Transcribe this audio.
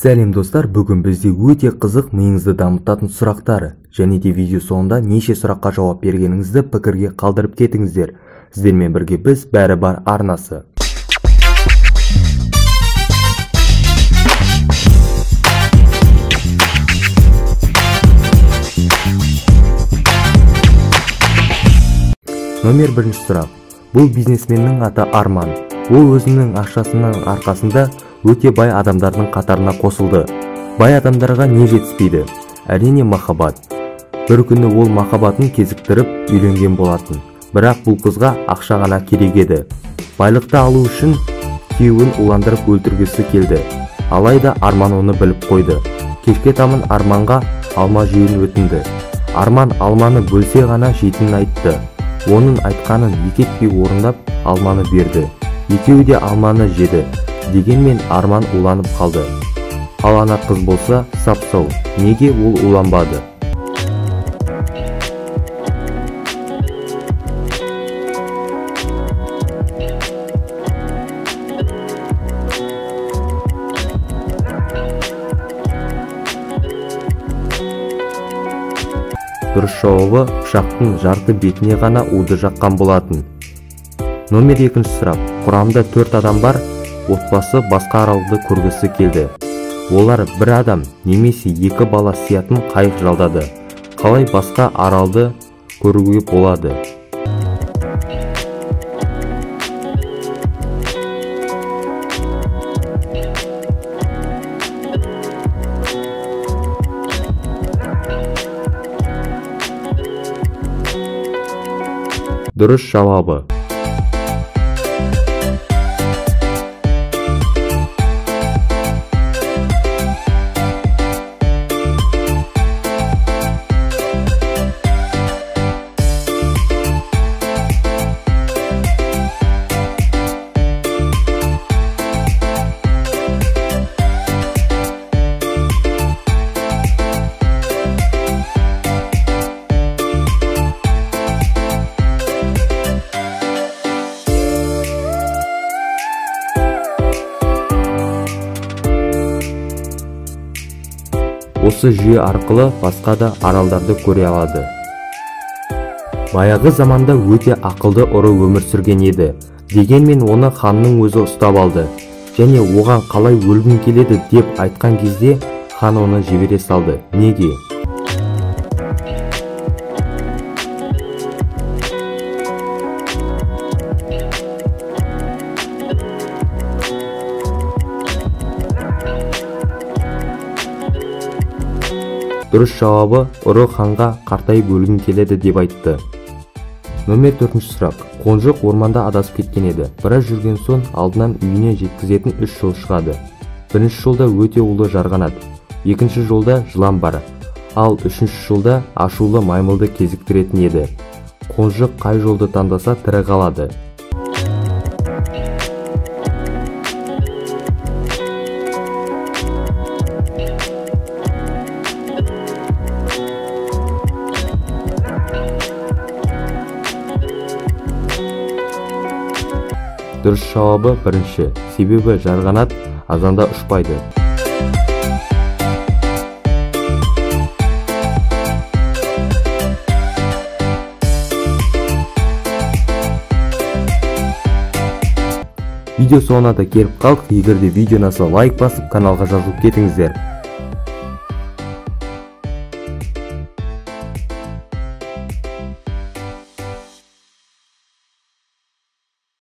Сәлем достар, бүгін бізде өте қызық миыңызды дамытатын сұрақтар және де видео соңында неше сұраққа жауап бергеніңізді пікірге қалдырып кетіңіздер. Сіздермен бірге біз бәрі бар арнасы. Номер бірінші сұрақ. Бұл бизнесменнің аты Арман. Ол өзінің ақшасының арқасында өте бай адамдардың қатарына қосылды. Бай адамдарға не жетіспейді? Әрине махаббат. Бір күні ол махаббатын кезіктіріп үйленген болатын. Бірақ бұл қызға ақша ғана керек еді. Байлықты алу үшін күйеуін уландырып өлтіргісі келді. Алайда Арман оны біліп қойды. Кешке таман Арманға алма жеуін өтінді. Арман алманы бөлсе ғана жейтінін айтты. Оның айтқанын екі етпей орындап алманы берді. Екеуі де алманы жеді. Дегенмен Арман уланып қалды. Ал ана қыз болса сап-сау. Неге ол уланбады? Дұрыс жауабы пышақтың жарты бетіне ғана уды жаққан болатын. Номер екінші сұрақ. Құрамында 4 адам бар. Отбасы басқа аралды көргісі келді. Олар бір адам немесе 2 бала сиятын қайық жалдады. Қалай басқа аралды көруге болады? Дұрыс жауабы. Осы жүйе арқылы басқа да аралдарды көре алады. Баяғы заманда өте ақылды ұры өмір сүрген еді. Дегенмен оны ханның өзі ұстап алды. Және оған қалай өлгің келеді деп айтқан кезде хан оны жібере салды. Неге? Дұрыс жауабы ұры ханға қартайып өлгім келеді деп айтты. Номер 4-ші сұрақ. Қонжық орманда адасып кеткен еді. Біраз жүрген соң алдынан үйіне жеткізетін 3 жол шығады. Бірінші жолда өте улы жарғанат. Екінші жолда жылан бар. Ал үшінші жолда ашулы маймылды кезіктіретін еді. Қонжық қай жолды таңдаса тірі қалады? Дұрыс жауабы бірінші. Себебі жарғанат азанда ұшпайды. Видео соңына да келіп қалдық. Егер де видеоны лайк басып, каналға жазылып кетіңіздер.